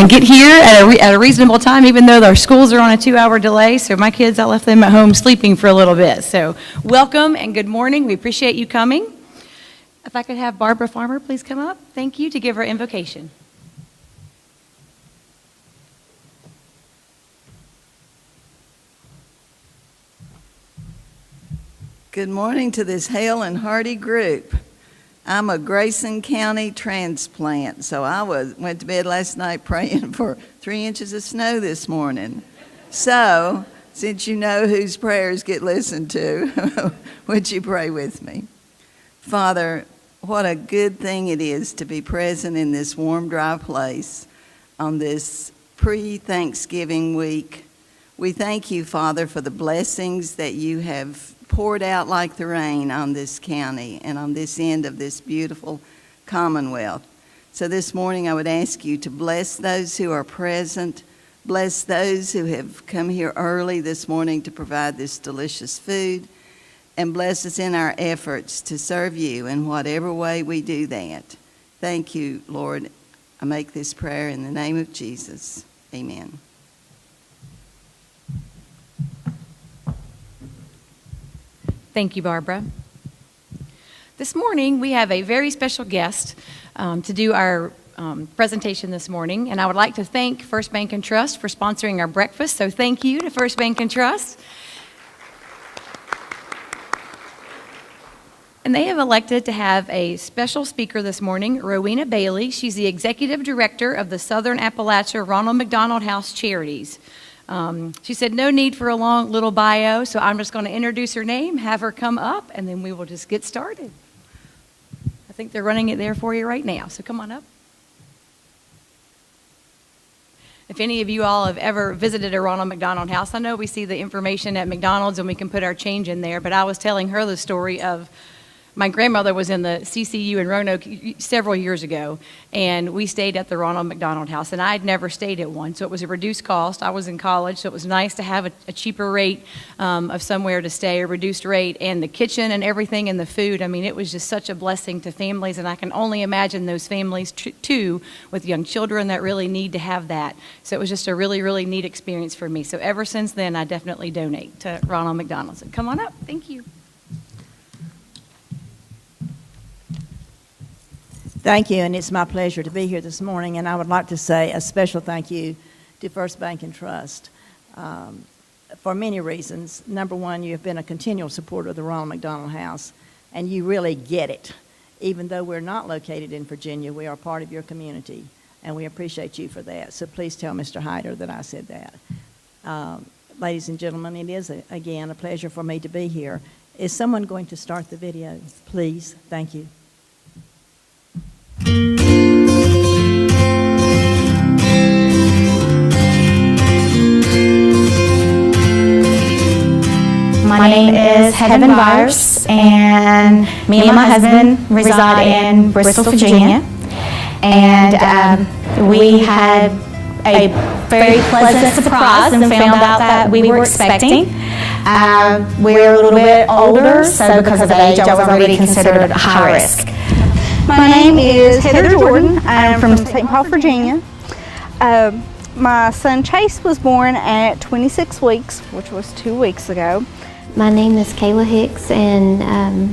and get here at a reasonable time, even though our schools are on a 2-hour delay. So my kids, I left them at home sleeping for a little bit. So welcome and good morning. We appreciate you coming. If I could have Barbara Farmer please come up. Thank you, to give our invocation. Good morning to this hale and hearty group. I'm a Grayson County transplant, so I went to bed last night praying for 3 inches of snow this morning. So, since you know whose prayers get listened to, would you pray with me? Father, what a good thing it is to be present in this warm, dry place on this pre-Thanksgiving week. We thank you, Father, for the blessings that you have poured out like the rain on this county and on this end of this beautiful Commonwealth. So this morning I would ask you to bless those who are present, bless those who have come here early this morning to provide this delicious food, and bless us in our efforts to serve you in whatever way we do that. Thank you, Lord. I make this prayer in the name of Jesus. Amen. Thank you, Barbara. This morning, we have a very special guest to do our presentation this morning, and I would like to thank First Bank and Trust for sponsoring our breakfast, so thank you to First Bank and Trust. And they have elected to have a special speaker this morning, Rowena Bailey. She's the Executive Director of the Southern Appalachia Ronald McDonald House Charities. She said no need for a long little bio, so I'm just going to introduce her name, have her come up, and then we will just get started. I think they're running it there for you right now, so come on up. If any of you all have ever visited a Ronald McDonald House, I know we see the information at McDonald's and we can put our change in there, but I was telling her the story of my grandmother was in the CCU in Roanoke several years ago, and we stayed at the Ronald McDonald House, and I'd never stayed at one, so it was a reduced cost. I was in college, so it was nice to have a cheaper rate of somewhere to stay, a reduced rate, and the kitchen and everything and the food. I mean, it was just such a blessing to families, and I can only imagine those families, too, with young children that really need to have that. So it was just a really, really neat experience for me. So ever since then, I definitely donate to Ronald McDonald. So come on up. Thank you. Thank you, and it's my pleasure to be here this morning, and I would like to say a special thank you to First Bank and Trust for many reasons. Number one, you have been a continual supporter of the Ronald McDonald House, and you really get it. Even though we're not located in Virginia, we are part of your community, and we appreciate you for that. So please tell Mr. Hyder that I said that. Ladies and gentlemen, it is, again, a pleasure for me to be here. Is someone going to start the video, please? Thank you. My name is Heaven Byers, and me and my husband reside in Bristol, Virginia. And we had a very pleasant surprise and found out that we were expecting. We're a little bit older, so because of age, I was already considered high risk. My name is Heather Jordan. I'm from St. Paul, Virginia. My son Chase was born at 26 weeks, which was 2 weeks ago. My name is Kayla Hicks, and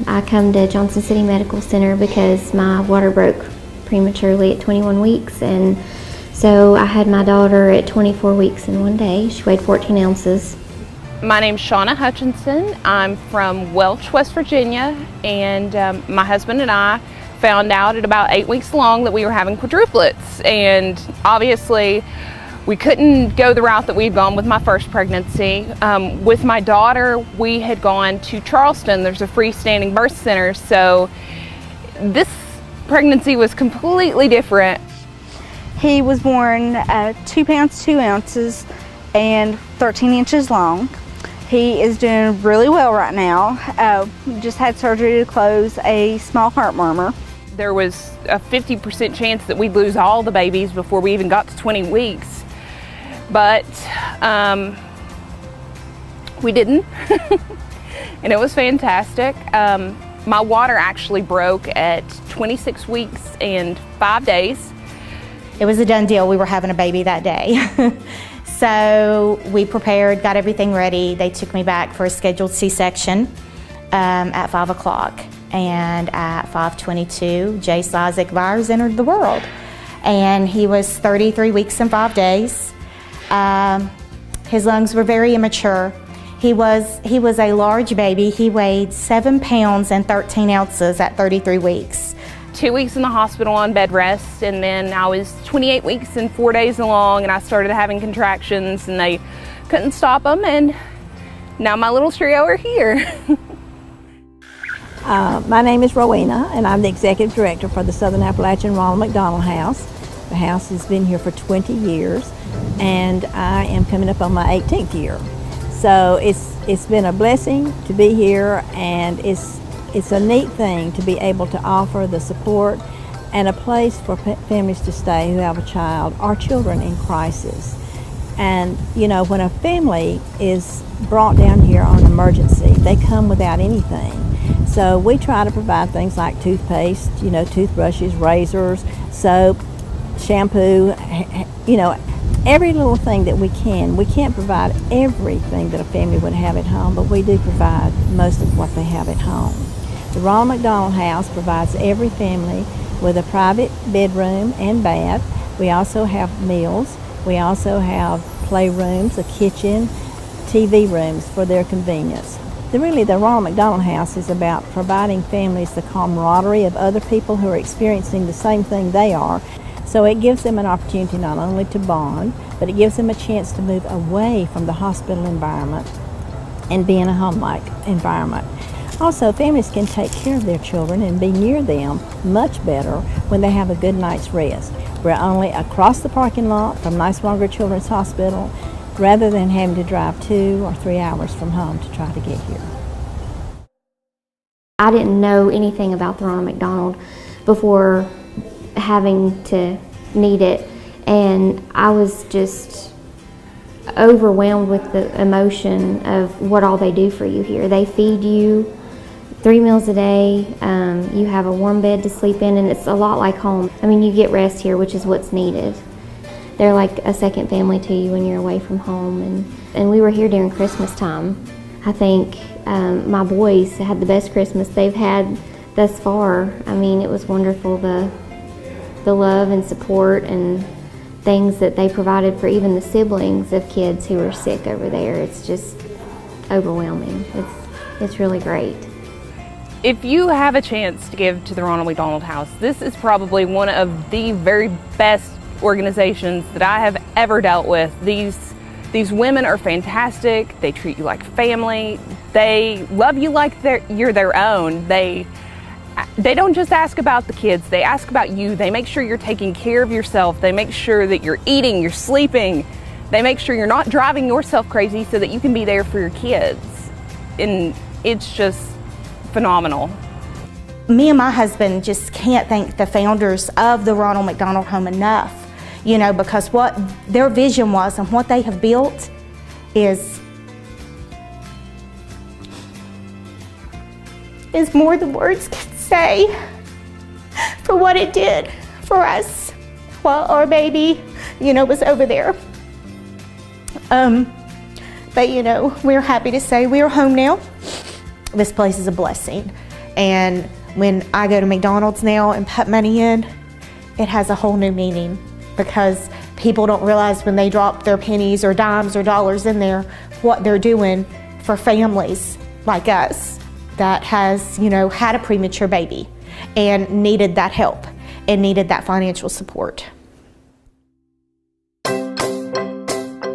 I come to Johnson City Medical Center because my water broke prematurely at 21 weeks, and so I had my daughter at 24 weeks in 1 day. She weighed 14 ounces. My name's Shauna Hutchinson. I'm from Welch, West Virginia, and my husband and I found out at about 8 weeks along that we were having quadruplets, and obviously we couldn't go the route that we'd gone with my first pregnancy. With my daughter, we had gone to Charleston. There's a freestanding birth center, so this pregnancy was completely different. He was born 2 pounds 2 ounces and 13 inches long. He is doing really well right now. We just had surgery to close a small heart murmur. There was a 50% chance that we'd lose all the babies before we even got to 20 weeks. But we didn't, and it was fantastic. My water actually broke at 26 weeks and 5 days. It was a done deal. We were having a baby that day. So we prepared, got everything ready. They took me back for a scheduled C-section at 5 o'clock. And at 5:22, Jace Isaac Byers entered the world. And he was 33 weeks and 5 days. His lungs were very immature. He was a large baby. He weighed 7 pounds and 13 ounces at 33 weeks. 2 weeks in the hospital on bed rest, and then I was 28 weeks and 4 days along, and I started having contractions, and they couldn't stop them, and now my little trio are here. My name is Rowena, and I'm the Executive Director for the Southern Appalachian Ronald McDonald House. The house has been here for 20 years, and I am coming up on my 18th year. So it's been a blessing to be here, and it's a neat thing to be able to offer the support and a place for families to stay who have a child or children in crisis. And you know, when a family is brought down here on emergency, they come without anything. So we try to provide things like toothpaste, you know, toothbrushes, razors, soap, shampoo, you know, every little thing that we can. We can't provide everything that a family would have at home, but we do provide most of what they have at home. The Ronald McDonald House provides every family with a private bedroom and bath. We also have meals. We also have playrooms, a kitchen, TV rooms for their convenience. Really, the Ronald McDonald House is about providing families the camaraderie of other people who are experiencing the same thing they are. So it gives them an opportunity not only to bond, but it gives them a chance to move away from the hospital environment and be in a home-like environment. Also, families can take care of their children and be near them much better when they have a good night's rest. We're only across the parking lot from Nice Longer Children's Hospital, rather than having to drive 2 or 3 hours from home to try to get here. I didn't know anything about the Ronald McDonald before having to need it, and I was just overwhelmed with the emotion of what all they do for you here. They feed you 3 meals a day, you have a warm bed to sleep in, and it's a lot like home. I mean, you get rest here, which is what's needed. They're like a second family to you when you're away from home. And we were here during Christmas time. I think my boys had the best Christmas they've had thus far. I mean, it was wonderful, the love and support and things that they provided for even the siblings of kids who were sick over there. It's just overwhelming. It's really great. If you have a chance to give to the Ronald McDonald House, this is probably one of the very best organizations that I have ever dealt with. These women are fantastic. They treat you like family. They love you like you're their own. They don't just ask about the kids, they ask about you. They make sure you're taking care of yourself. They make sure that you're eating, you're sleeping. They make sure you're not driving yourself crazy so that you can be there for your kids. And it's just phenomenal. Me and my husband just can't thank the founders of the Ronald McDonald Home enough, you know, because what their vision was and what they have built is more than words can say for what it did for us while our baby, you know, was over there. But, you know, we're happy to say we're home now. This place is a blessing. And when I go to McDonald's now and put money in, it has a whole new meaning, because people don't realize when they drop their pennies or dimes or dollars in there, what they're doing for families like us that has, you know, had a premature baby and needed that help and needed that financial support.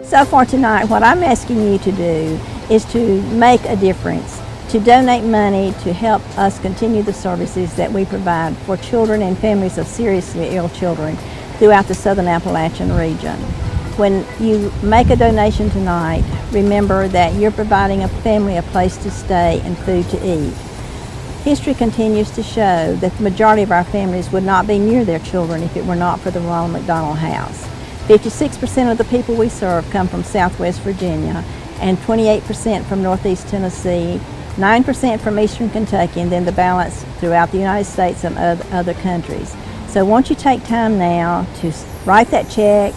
So for tonight, what I'm asking you to do is to make a difference, to donate money to help us continue the services that we provide for children and families of seriously ill children throughout the Southern Appalachian region. When you make a donation tonight, remember that you're providing a family a place to stay and food to eat. History continues to show that the majority of our families would not be near their children if it were not for the Ronald McDonald House. 56% of the people we serve come from Southwest Virginia, and 28% from Northeast Tennessee, 9% from Eastern Kentucky, and then the balance throughout the United States and other countries. So won't you take time now to write that check,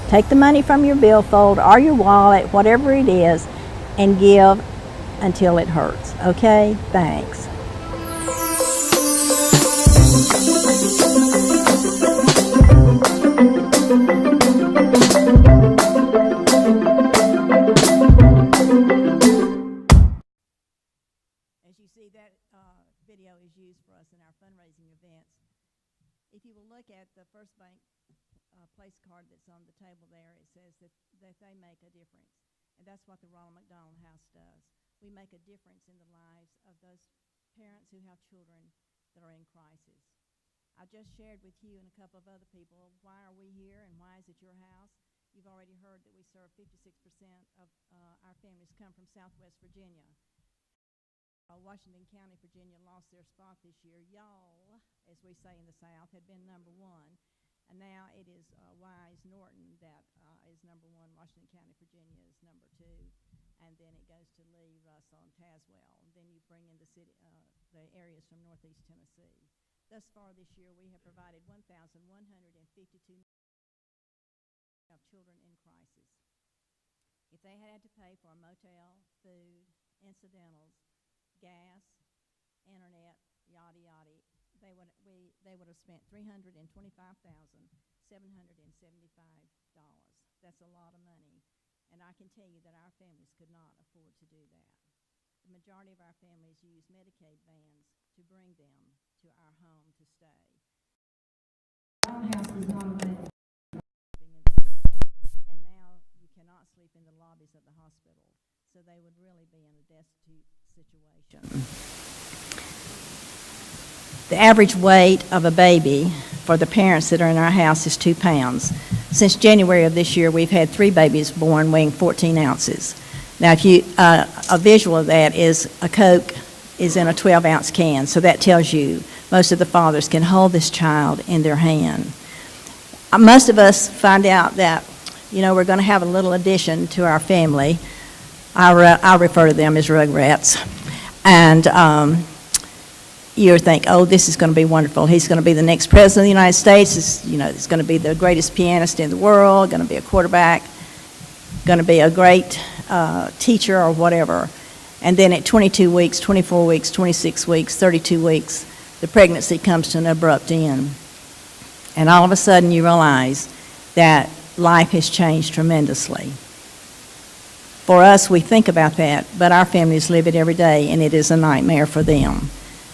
take the money from your billfold or your wallet, whatever it is, and give until it hurts. Okay? Thanks. As you see, that video is used for us in our fundraising events. If you will look at the First Bank place card that's on the table there, it says that they make a difference. And that's what the Ronald McDonald House does. We make a difference in the lives of those parents who have children that are in crisis. I just shared with you and a couple of other people, why are we here and why is it your house? You've already heard that we serve 56% of our families come from Southwest Virginia. Washington County, Virginia lost their spot this year. Y'all, as we say in the South, had been #1. And now it is Wise Norton that is #1. Washington County, Virginia is #2. And then it goes to Lee, Russell, and Tazewell. And then you bring in the areas from Northeast Tennessee. Thus far this year, we have provided 1,152 of children in crisis. If they had to pay for a motel, food, incidentals, gas, internet, yada yada, they would have spent $325,775. That's a lot of money, and I can tell you that our families could not afford to do that. The majority of our families use Medicaid vans to bring them to our home to stay. Our house is not available. And now you cannot sleep in the lobbies of the hospital, so they would really be in a destitute situation. The average weight of a baby for the parents that are in our house is 2 pounds. Since January of this year, we've had 3 babies born weighing 14 ounces. Now, if you a visual of that is a Coke is in a 12-ounce can, so that tells you most of the fathers can hold this child in their hand. Most of us find out that, we're going to have a little addition to our family. I refer to them as rugrats. And you think, oh, this is going to be wonderful. He's going to be the next president of the United States. He's going to be the greatest pianist in the world, going to be a quarterback, going to be a great teacher or whatever. And then at 22 weeks, 24 weeks, 26 weeks, 32 weeks, the pregnancy comes to an abrupt end. And all of a sudden you realize that life has changed tremendously. For us, we think about that, but our families live it every day, and it is a nightmare for them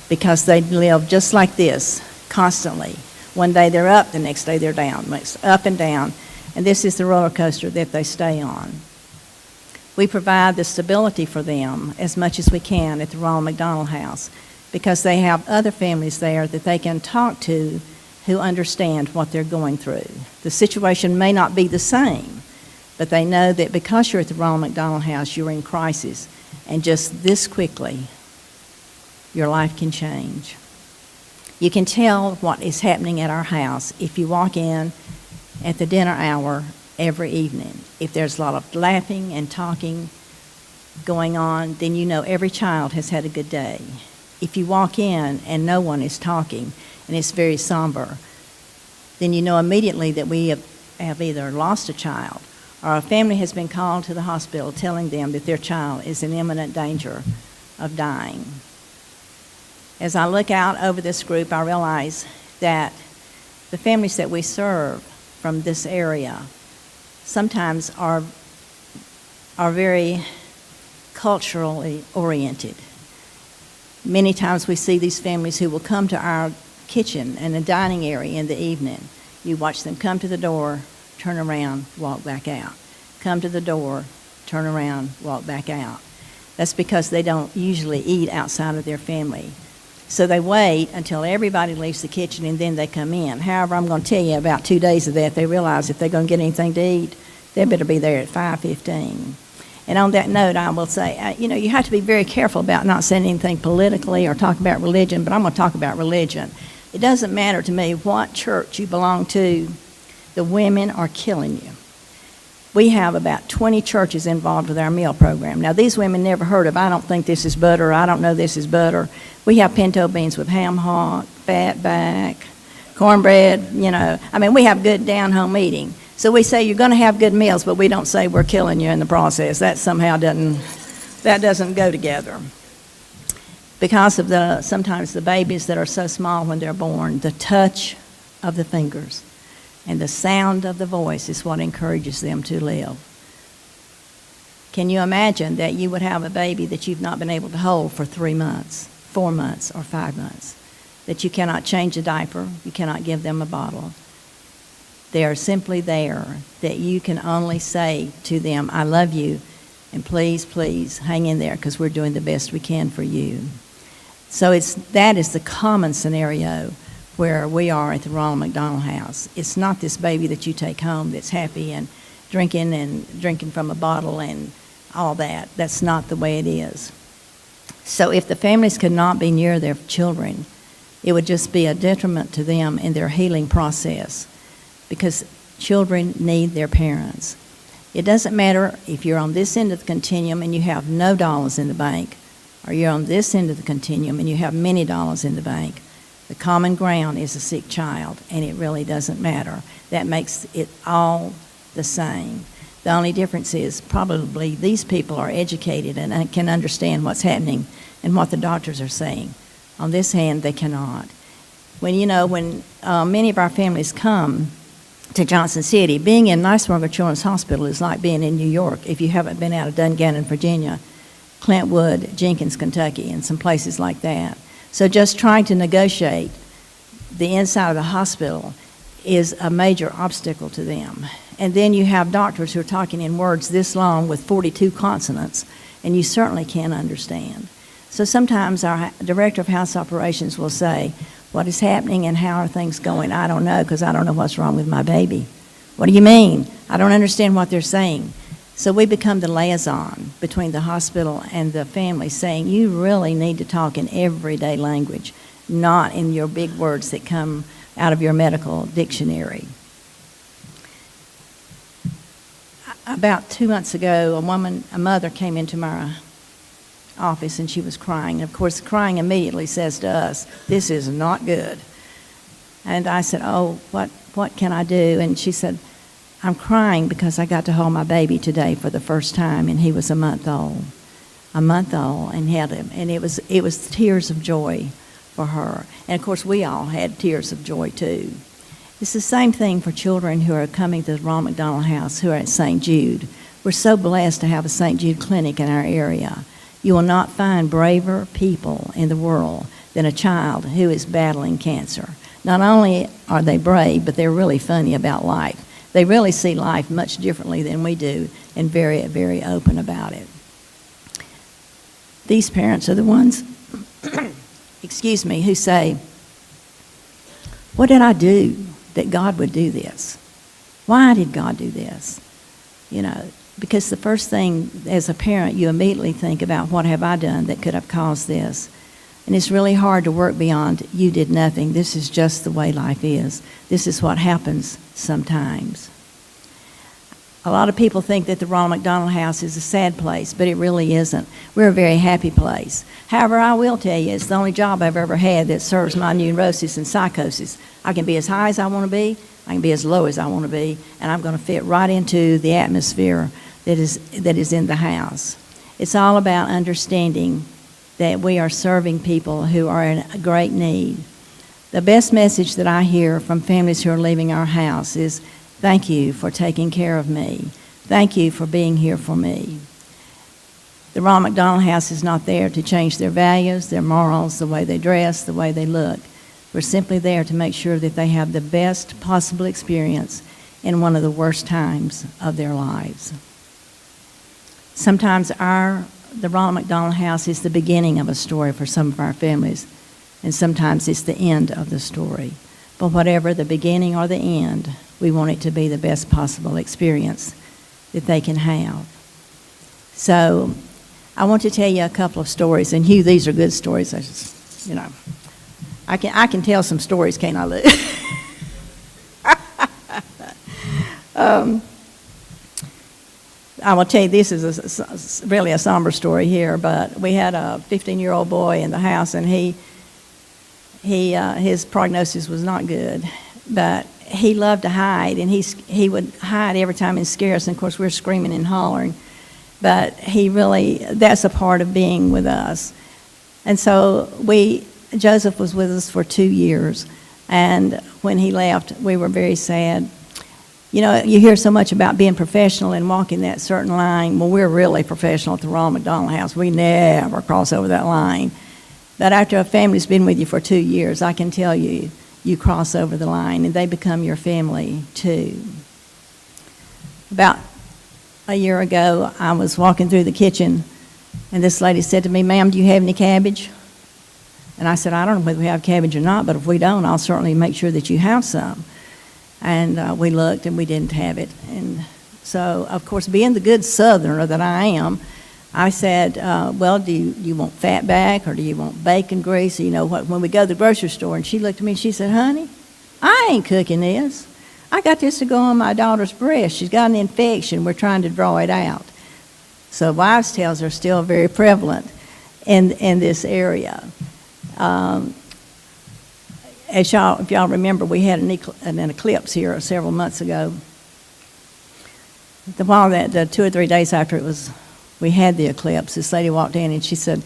because they live just like this constantly. One day they're up, the next day they're down, up and down, and this is the roller coaster that they stay on. We provide the stability for them as much as we can at the Ronald McDonald House because they have other families there that they can talk to who understand what they're going through. The situation may not be the same, but they know that because you're at the Ronald McDonald House, you're in crisis, and just this quickly, your life can change. You can tell what is happening at our house if you walk in at the dinner hour every evening. If there's a lot of laughing and talking going on, then you know every child has had a good day. If you walk in and no one is talking and it's very somber, then you know immediately that we have either lost a child or a family has been called to the hospital telling them that their child is in imminent danger of dying. As I look out over this group, I realize that the families that we serve from this area sometimes are very culturally oriented. Many times we see these families who will come to our kitchen and the dining area in the evening. You watch them come to the door, turn around, walk back out. Come to the door, turn around, walk back out. That's because they don't usually eat outside of their family. So they wait until everybody leaves the kitchen and then they come in. However, I'm going to tell you about 2 days of that, they realize if they're going to get anything to eat, they better be there at 5:15. And on that note, I will say, you have to be very careful about not saying anything politically or talk about religion, but I'm going to talk about religion. It doesn't matter to me what church you belong to, the women are killing you. We have about 20 churches involved with our meal program. Now, these women never heard of, I don't think this is butter, I don't know this is butter. We have pinto beans with ham hock, fat back, cornbread, you know. I mean, we have good down-home eating. So we say you're going to have good meals, but we don't say we're killing you in the process. That somehow doesn't go together. Because of sometimes the babies that are so small when they're born, the touch of the fingers and the sound of the voice is what encourages them to live. Can you imagine that you would have a baby that you've not been able to hold for 3 months, 4 months, or 5 months? That you cannot change a diaper, you cannot give them a bottle. They are simply there, that you can only say to them, I love you, and please, please hang in there because we're doing the best we can for you. So that is the common scenario where we are at the Ronald McDonald House. It's not this baby that you take home that's happy and drinking from a bottle and all that. That's not the way it is. So if the families could not be near their children, it would just be a detriment to them in their healing process, because children need their parents. It doesn't matter if you're on this end of the continuum and you have no dollars in the bank, or you're on this end of the continuum and you have many dollars in the bank. The common ground is a sick child, and it really doesn't matter. That makes it all the same. The only difference is probably these people are educated and can understand what's happening and what the doctors are saying. On this hand, they cannot. When many of our families come to Johnson City, being in Niceburger Children's Hospital is like being in New York if you haven't been out of Dungannon, Virginia, Clintwood, Jenkins, Kentucky, and some places like that. So just trying to negotiate the inside of the hospital is a major obstacle to them. And then you have doctors who are talking in words this long with 42 consonants, and you certainly can't understand. So sometimes our director of house operations will say, what is happening and how are things going? I don't know, because I don't know what's wrong with my baby. What do you mean? I don't understand what they're saying. So we become the liaison between the hospital and the family, saying you really need to talk in everyday language, not in your big words that come out of your medical dictionary. About 2 months ago, a mother came into my office and she was crying. And of course, crying immediately says to us, this is not good. And I said, oh, what can I do? And she said, I'm crying because I got to hold my baby today for the first time, and he was a month old, and held him. And it was tears of joy for her. And of course, we all had tears of joy too. It's the same thing for children who are coming to the Ronald McDonald House, who are at St. Jude. We're so blessed to have a St. Jude clinic in our area. You will not find braver people in the world than a child who is battling cancer. Not only are they brave, but they're really funny about life. They really see life much differently than we do, and very, very open about it. These parents are the ones, excuse me, who say, what did I do that God would do this? Why did God do this? Because the first thing as a parent, you immediately think about, what have I done that could have caused this? And it's really hard to work beyond, you did nothing. This is just the way life is. This is what happens sometimes. A lot of people think that the Ronald McDonald House is a sad place, but it really isn't. We're a very happy place. However, I will tell you, it's the only job I've ever had that serves my neurosis and psychosis. I can be as high as I want to be, I can be as low as I want to be, and I'm going to fit right into the atmosphere that is in the house. It's all about understanding that we are serving people who are in a great need. The best message that I hear from families who are leaving our house is, thank you for taking care of me. Thank you for being here for me. The Ronald McDonald House is not there to change their values, their morals, the way they dress, the way they look. We're simply there to make sure that they have the best possible experience in one of the worst times of their lives. Sometimes the Ronald McDonald House is the beginning of a story for some of our families, and sometimes it's the end of the story. But whatever the beginning or the end, we want it to be the best possible experience that they can have. So I want to tell you a couple of stories, and Hugh, these are good stories. I can tell some stories, can't I, Lou? I will tell you, this is really a somber story here, but we had a 15-year-old boy in the house, and he his prognosis was not good, but he loved to hide, and he would hide every time and scare us. And of course, we're screaming and hollering, but that's a part of being with us. And so Joseph was with us for 2 years, and when he left, we were very sad. You know, you hear so much about being professional and walking that certain line. Well, we're really professional at the Ronald McDonald House. We never cross over that line. But after a family's been with you for 2 years, I can tell you, you cross over the line, and they become your family too. About a year ago, I was walking through the kitchen, and this lady said to me, "Ma'am, do you have any cabbage?" And I said, "I don't know whether we have cabbage or not, but if we don't, I'll certainly make sure that you have some." And we looked, and we didn't have it. And so, of course, being the good Southerner that I am, I said, "Well, do you want fat back, or do you want bacon grease?" You know, when we go to the grocery store. And she looked at me and she said, "Honey, I ain't cooking this. I got this to go on my daughter's breast. She's got an infection. We're trying to draw it out." So wives' tales are still very prevalent in this area. If y'all remember, we had an eclipse here several months ago. The 2 or 3 days after we had the eclipse, this lady walked in and she said,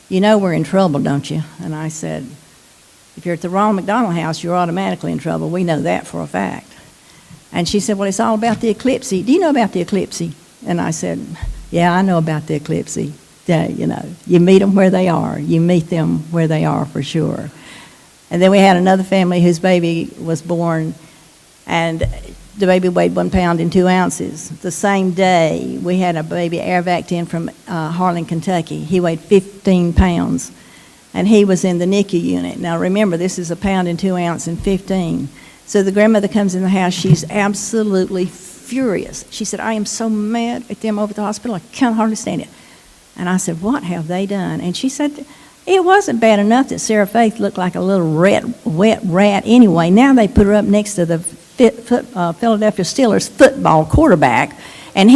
"You know we're in trouble, don't you?" And I said, "If you're at the Ronald McDonald House, you're automatically in trouble. We know that for a fact." And she said, "Well, it's all about the eclipse. Do you know about the eclipse?" And I said, "Yeah, I know about the eclipse. Yeah, you know, you meet them where they are. You meet them where they are for sure." And then we had another family whose baby was born, and the baby weighed 1 pound and 2 ounces. The same day, we had a baby air vac'd in from Harlan, Kentucky. He weighed 15 pounds, and he was in the NICU unit. Now remember, this is 1 pound and 2 ounces and 15. So the grandmother comes in the house. She's absolutely furious. She said, "I am so mad at them over at the hospital. I can't hardly stand it." And I said, "What have they done?" And she said, "It wasn't bad enough that Sarah Faith looked like a little wet rat anyway. Now they put her up next to the Philadelphia Steelers football quarterback, and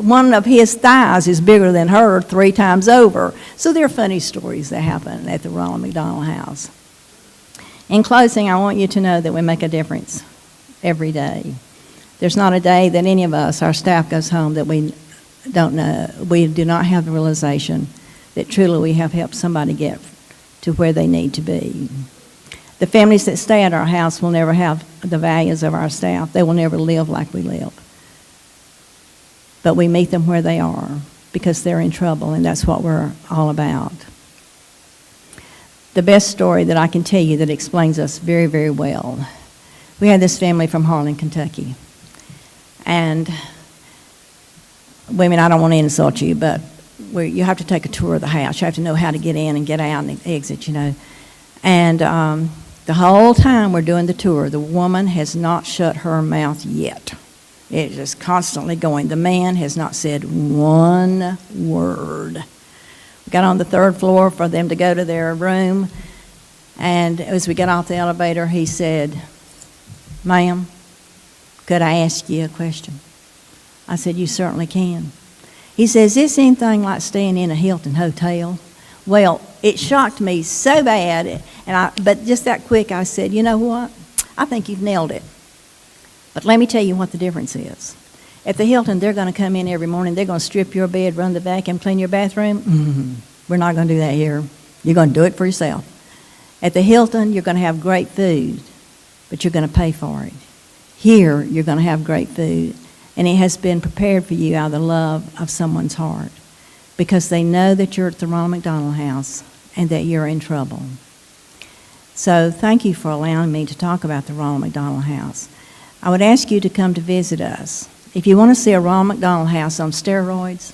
one of his thighs is bigger than her 3 times over." So there are funny stories that happen at the Ronald McDonald House. In closing, I want you to know that we make a difference every day. There's not a day that any of us, our staff, goes home that we do not have the realization that truly we have helped somebody get to where they need to be. The families that stay at our house will never have the values of our staff. They will never live like we live. But we meet them where they are because they're in trouble, and that's what we're all about. The best story that I can tell you that explains us very, very well. We had this family from Harlan, Kentucky. And women, I don't want to insult you, but you have to take a tour of the house. You have to know how to get in and get out and exit, you know. And the whole time we're doing the tour, the woman has not shut her mouth yet. It is constantly going. The man has not said one word. We got on the 3rd floor for them to go to their room, and as we got off the elevator, he said, "Ma'am, could I ask you a question?" I said, "You certainly can." He says, "Is this anything like staying in a Hilton hotel?" Well, it shocked me so bad, but just that quick I said, "You know what? I think you've nailed it. But let me tell you what the difference is. At the Hilton, they're going to come in every morning. They're going to strip your bed, run the vacuum, clean your bathroom. We're not going to do that here. You're going to do it for yourself. At the Hilton, you're going to have great food, but you're going to pay for it. Here, you're going to have great food, and it has been prepared for you out of the love of someone's heart because they know that you're at the Ronald McDonald House and that you're in trouble." So thank you for allowing me to talk about the Ronald McDonald House. I would ask you to come to visit us. If you want to see a Ronald McDonald House on steroids,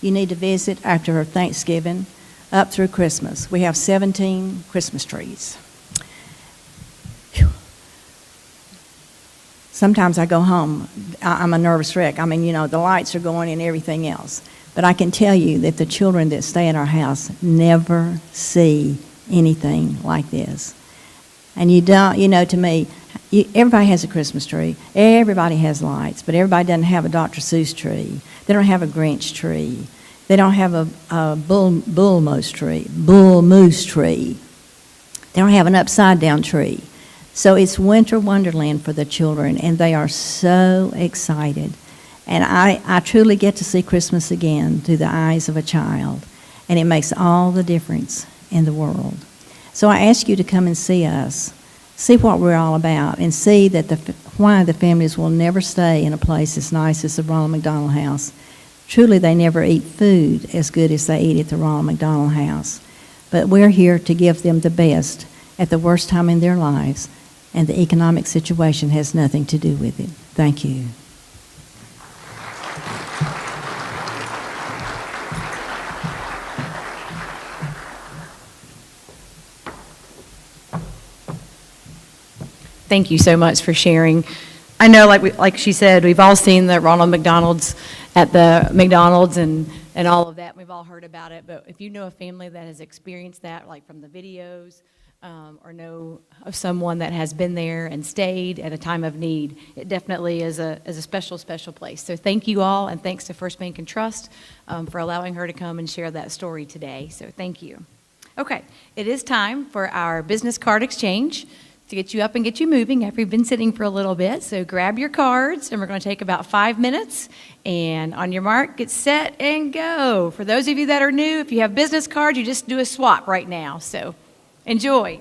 you need to visit after Thanksgiving up through Christmas. We have 17 Christmas trees. Whew. Sometimes I go home, I'm a nervous wreck. I mean, you know, the lights are going and everything else. But I can tell you that the children that stay in our house never see anything like this. And you don't, you know, to me, everybody has a Christmas tree. Everybody has lights, but everybody doesn't have a Dr. Seuss tree. They don't have a Grinch tree. They don't have a bull moose tree. They don't have an upside-down tree. So it's winter wonderland for the children, and they are so excited. And I truly get to see Christmas again through the eyes of a child, and it makes all the difference in the world. So I ask you to come and see us, see what we're all about, and see that why the families will never stay in a place as nice as the Ronald McDonald House. Truly, they never eat food as good as they eat at the Ronald McDonald House. But we're here to give them the best at the worst time in their lives, and the economic situation has nothing to do with it. Thank you. Thank you so much for sharing. I know, like she said, we've all seen the Ronald McDonald's at the McDonald's and all of that. We've all heard about it. But if you know a family that has experienced that, like from the videos, or know of someone that has been there and stayed at a time of need, it definitely is a special, special place. So thank you all, and thanks to First Bank and Trust for allowing her to come and share that story today. So thank you. Okay, it is time for our business card exchange to get you up and get you moving after you've been sitting for a little bit. So grab your cards, and we're going to take about 5 minutes. And on your mark, get set and go. For those of you that are new, if you have business cards, you just do a swap right now. So enjoy.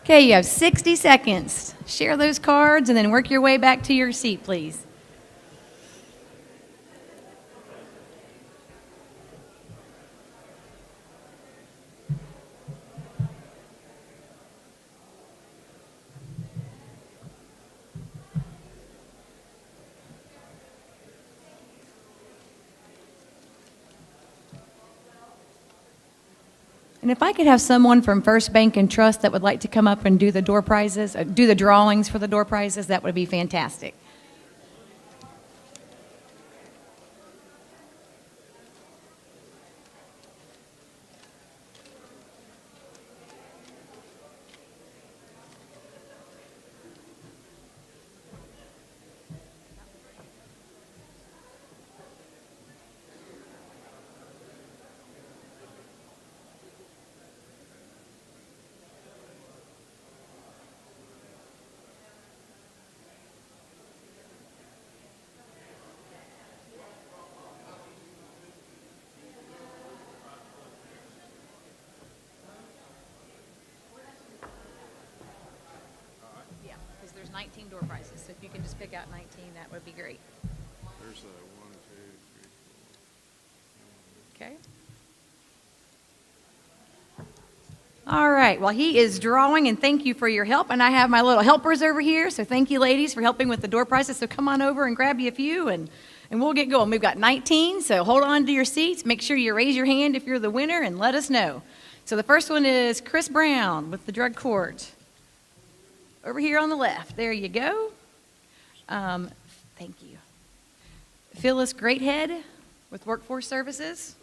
Okay, you have 60 seconds. Share those cards and then work your way back to your seat, please. And if I could have someone from First Bank and Trust that would like to come up and do the door prizes, do the drawings for the door prizes, that would be fantastic. Because there's 19 door prizes, so if you can just pick out 19, that would be great. There's 1, 2, 3, 4. Okay. All right, well, he is drawing, and thank you for your help. And I have my little helpers over here, so thank you, ladies, for helping with the door prizes. So come on over and grab you a few, and we'll get going. We've got 19, so hold on to your seats. Make sure you raise your hand if you're the winner, and let us know. So the first one is Chris Brown with the drug court. Over here on the left. There you go. Thank you. Phyllis Greathead with Workforce Services.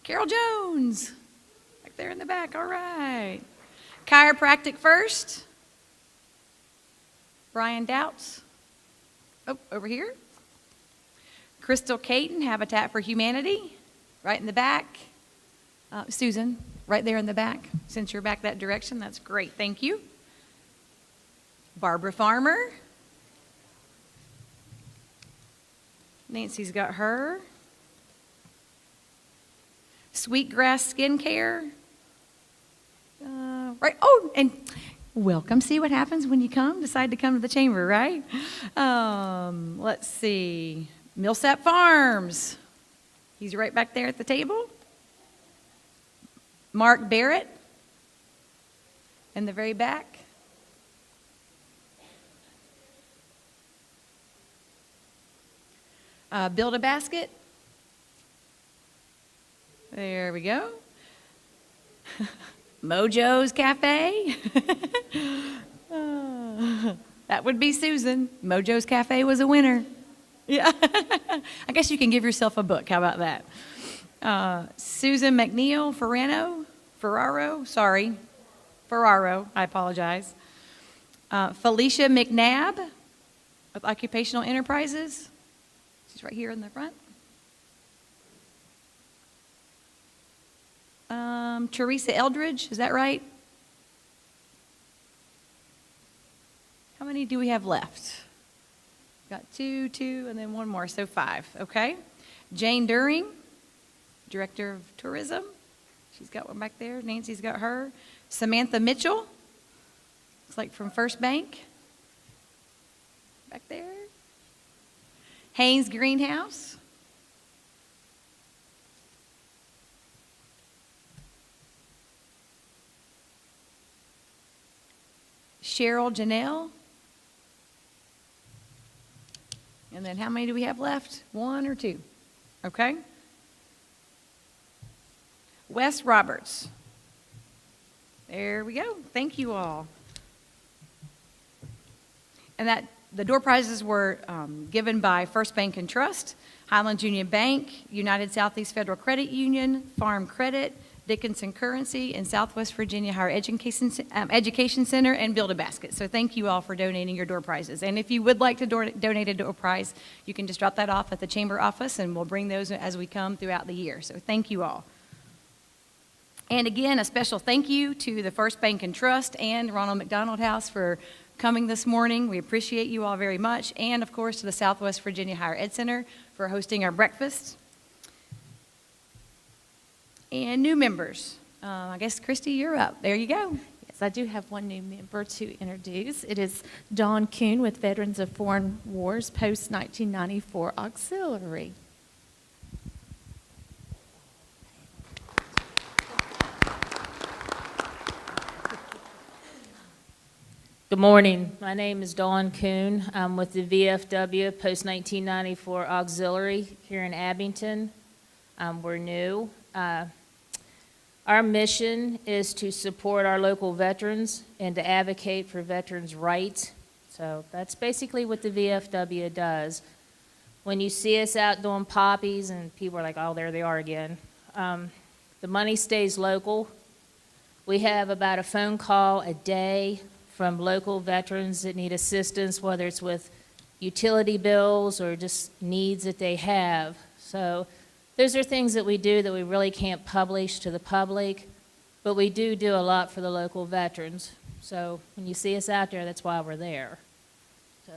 Carol Jones, back there in the back. All right. Chiropractic First. Brian Doubts. Oh, over here. Crystal Caton, Habitat for Humanity, right in the back. Susan, right there in the back. Since you're back that direction, that's great. Thank you. Barbara Farmer. Nancy's got her. Sweetgrass Skincare. Right. Oh, and welcome. See what happens when you decide to come to the chamber, right? Let's see. Millsap Farms. He's right back there at the table. Mark Barrett in the very back. Build a Basket. There we go. Mojo's Cafe. That would be Susan. Mojo's Cafe was a winner. Yeah. I guess you can give yourself a book. How about that? Susan McNeil Ferraro, I apologize. Felicia McNabb with Occupational Enterprises. She's right here in the front. Teresa Eldridge, is that right? How many do we have left? Got two, and then one more, so 5, okay? Jane During, Director of Tourism. She's got one back there. Nancy's got her. Samantha Mitchell, looks like from First Bank. Back there. Haynes Greenhouse. Cheryl Janelle. And then how many do we have left? 1 or 2? Okay. Wes Roberts. There we go. Thank you all. And the door prizes were given by First Bank and Trust, Highlands Union Bank, United Southeast Federal Credit Union, Farm Credit, Dickinson Currency, and Southwest Virginia Higher Education Center, and Build a Basket. So thank you all for donating your door prizes. And if you would like to donate a door prize, you can just drop that off at the chamber office, and we'll bring those as we come throughout the year. So thank you all. And again, a special thank you to the First Bank and Trust and Ronald McDonald House for coming this morning. We appreciate you all very much. And of course, to the Southwest Virginia Higher Ed Center for hosting our breakfast. And new members. I guess, Christy, you're up. There you go. Yes, I do have one new member to introduce. It is Dawn Kuhn with Veterans of Foreign Wars Post-1994 Auxiliary. Good morning. My name is Dawn Kuhn. I'm with the VFW Post-1994 Auxiliary here in Abington. We're new. Our mission is to support our local veterans and to advocate for veterans' rights. So that's basically what the VFW does. When you see us out doing poppies and people are like, oh, there they are again, the money stays local. We have about a phone call a day from local veterans that need assistance, whether it's with utility bills or just needs that they have. So those are things that we do that we really can't publish to the public, but we do a lot for the local veterans. So when you see us out there, that's why we're there. So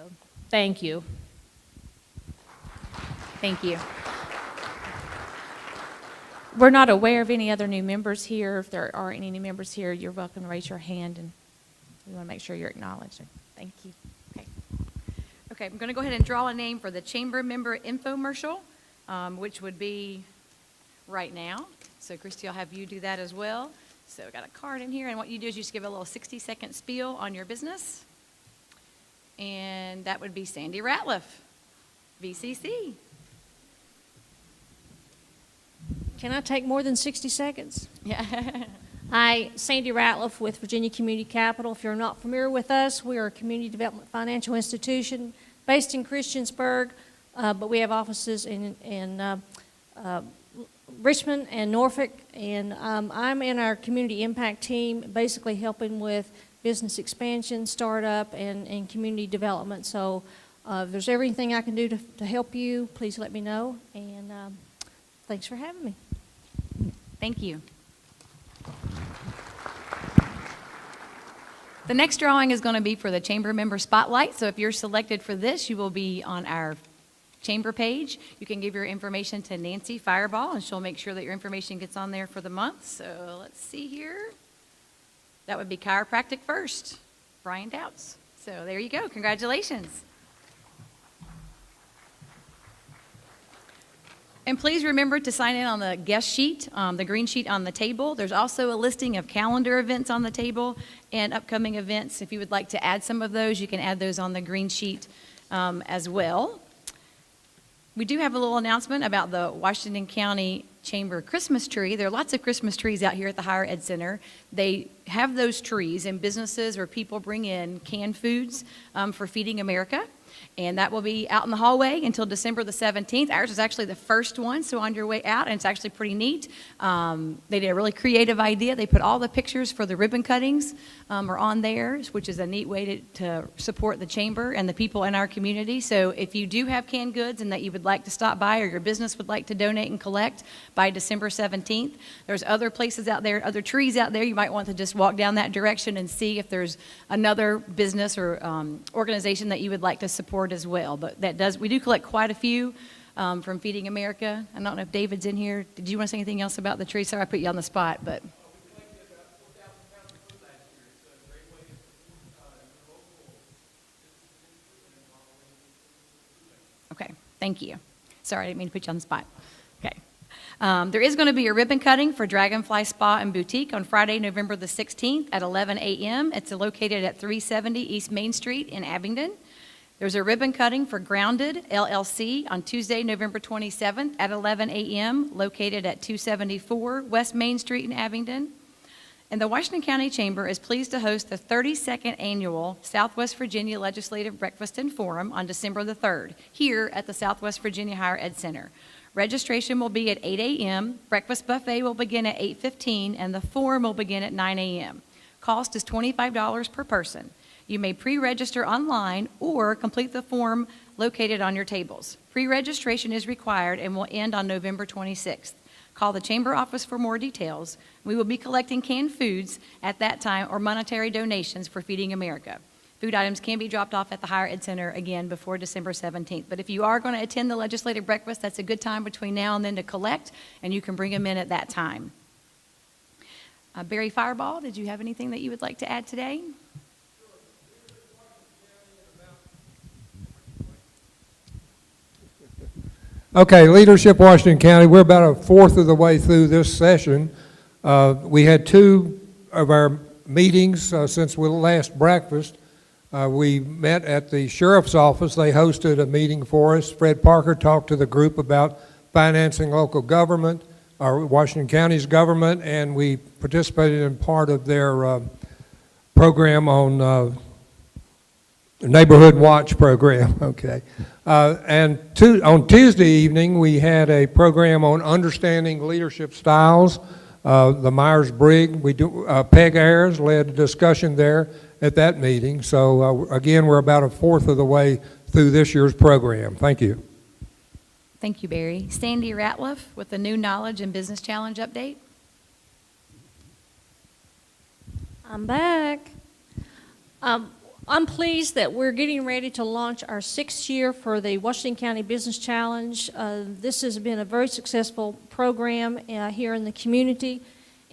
thank you. Thank you. We're not aware of any other new members here. If there are any new members here, you're welcome to raise your hand, and we want to make sure you're acknowledged. Thank you. Okay, I'm going to go ahead and draw a name for the chamber member infomercial, which would be right now. So, Christy, I'll have you do that as well. So, I've got a card in here, and what you do is you just give a little 60-second spiel on your business. And that would be Sandy Ratliff, VCC. Can I take more than 60 seconds? Yeah. Hi, Sandy Ratliff with Virginia Community Capital. If you're not familiar with us, we are a community development financial institution based in Christiansburg, but we have offices in Richmond and Norfolk, and I'm in our community impact team, basically helping with business expansion, startup, and community development. So if there's everything I can do to help you, please let me know, and thanks for having me. Thank you. The next drawing is going to be for the chamber member spotlight. So if you're selected for this, you will be on our chamber page. You can give your information to Nancy Fireball, and she'll make sure that your information gets on there for the month. So let's see here. That would be chiropractic first, Brian Doubts. So there you go. Congratulations. And please remember to sign in on the guest sheet, the green sheet on the table. There's also a listing of calendar events on the table and upcoming events. If you would like to add some of those, you can add those on the green sheet as well. We do have a little announcement about the Washington County Chamber Christmas tree. There are lots of Christmas trees out here at the Higher Ed Center. They have those trees, and businesses or people bring in canned foods for Feeding America. And that will be out in the hallway until December the 17th. Ours is actually the first one, so on your way out, and it's actually pretty neat. They did a really creative idea. They put all the pictures for the ribbon cuttings are on there, which is a neat way to support the chamber and the people in our community. So if you do have canned goods and that you would like to stop by, or your business would like to donate and collect by December 17th, there's other places out there, other trees out there. You might want to just walk down that direction and see if there's another business or organization that you would like to support as well. But we do collect quite a few from Feeding America. I don't know if David's in here. Did you want to say anything else about the tree? Sorry I put you on the spot, but. Okay, thank you. Sorry, I didn't mean to put you on the spot. Okay. There is going to be a ribbon cutting for Dragonfly Spa and Boutique on Friday, November the 16th at 11 a.m. It's located at 370 East Main Street in Abingdon. There's a ribbon cutting for Grounded LLC on Tuesday, November 27th at 11 a.m., located at 274 West Main Street in Abingdon. And the Washington County Chamber is pleased to host the 32nd Annual Southwest Virginia Legislative Breakfast and Forum on December the 3rd, here at the Southwest Virginia Higher Ed Center. Registration will be at 8 a.m., breakfast buffet will begin at 8:15, and the forum will begin at 9 a.m. Cost is $25 per person. You may pre-register online or complete the form located on your tables. Pre-registration is required and will end on November 26th. Call the Chamber office for more details. We will be collecting canned foods at that time or monetary donations for Feeding America. Food items can be dropped off at the Higher Ed Center again before December 17th. But if you are going to attend the legislative breakfast, that's a good time between now and then to collect, and you can bring them in at that time. Barry Fireball, did you have anything that you would like to add today? Okay, Leadership Washington County, we're about a fourth of the way through this session. We had two of our meetings since the last breakfast. We met at the sheriff's office. They hosted a meeting for us. Fred Parker talked to the group about financing local government, or Washington County's government, and we participated in part of their program on Neighborhood Watch program, okay. And on Tuesday evening, we had a program on understanding leadership styles. The Myers-Briggs, Peg Ayers led a discussion there at that meeting. So again, we're about a fourth of the way through this year's program. Thank you. Thank you, Barry. Sandy Ratliff with the New Knowledge and Business Challenge update. I'm back. I'm pleased that we're getting ready to launch our 6th year for the Washington County Business Challenge. This has been a very successful program here in the community,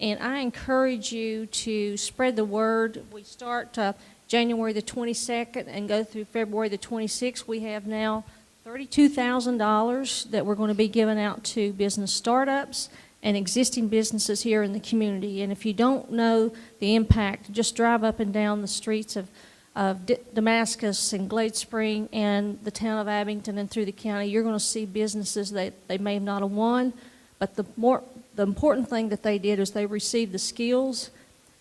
and I encourage you to spread the word. We start January the 22nd and go through February the 26th. We have now $32,000 that we're going to be giving out to business startups and existing businesses here in the community. And if you don't know the impact, just drive up and down the streets of Damascus and Glade Spring and the town of Abington and through the county. You're going to see businesses that they may not have won, but the important thing that they did is they received the skills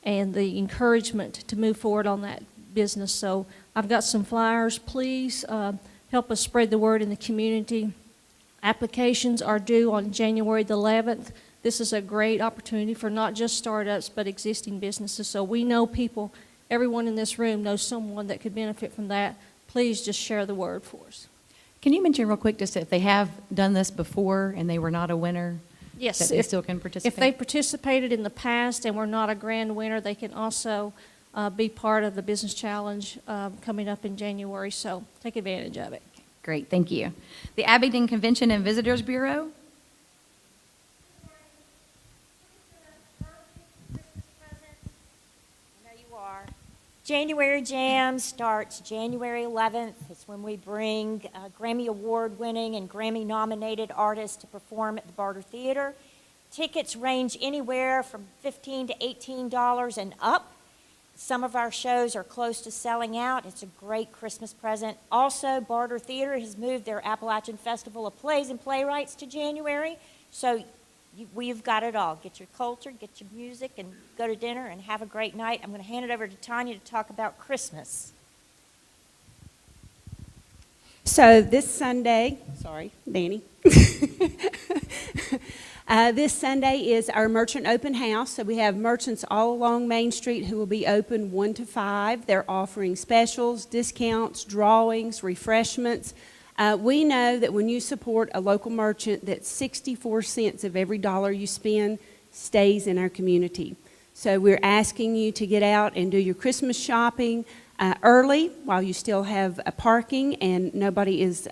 and the encouragement to move forward on that business. So I've got some flyers. Please help us spread the word in the community. Applications are due on January the 11th. This is a great opportunity for not just startups but existing businesses. So we know people. Everyone in this room knows someone that could benefit from that. Please just share the word for us. Can you mention real quick just if they have done this before and they were not a winner, yes, that they still can participate? If they participated in the past and were not a grand winner, they can also be part of the Business Challenge coming up in January, so take advantage of it. Great, thank you. The Abington Convention and Visitors Bureau. January Jam starts January 11th. It's when we bring Grammy Award-winning and Grammy-nominated artists to perform at the Barter Theater. Tickets range anywhere from $15 to $18 and up. Some of our shows are close to selling out. It's a great Christmas present. Also, Barter Theater has moved their Appalachian Festival of Plays and Playwrights to January, so we've got it all. Get your culture, get your music, and go to dinner and have a great night. I'm going to hand it over to Tanya to talk about Christmas. So this Sunday, sorry, Danny. This Sunday is our merchant open house. So we have merchants all along Main Street who will be open 1 to 5. They're offering specials, discounts, drawings, refreshments. We know that when you support a local merchant, that 64 cents of every dollar you spend stays in our community. So we're asking you to get out and do your Christmas shopping early while you still have parking and nobody is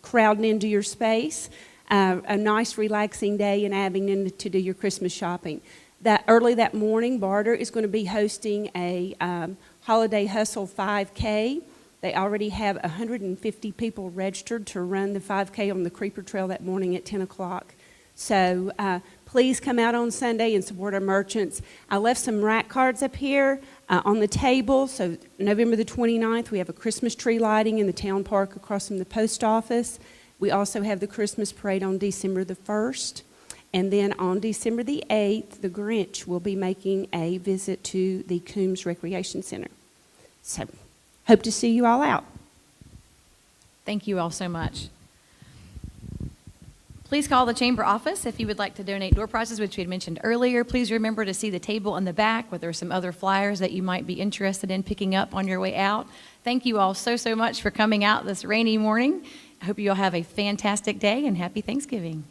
crowding into your space. A nice relaxing day in Abington to do your Christmas shopping. Early that morning, Barter is going to be hosting a Holiday Hustle 5K. They already have 150 people registered to run the 5K on the Creeper Trail that morning at 10 o'clock. So please come out on Sunday and support our merchants. I left some rack cards up here on the table. So November the 29th, we have a Christmas tree lighting in the town park across from the post office. We also have the Christmas parade on December the 1st. And then on December the 8th, the Grinch will be making a visit to the Coombs Recreation Center. So hope to see you all out. Thank you all so much. Please call the chamber office if you would like to donate door prizes, which we had mentioned earlier. Please remember to see the table in the back where there are some other flyers that you might be interested in picking up on your way out. Thank you all so much for coming out this rainy morning. I hope you all have a fantastic day and happy Thanksgiving.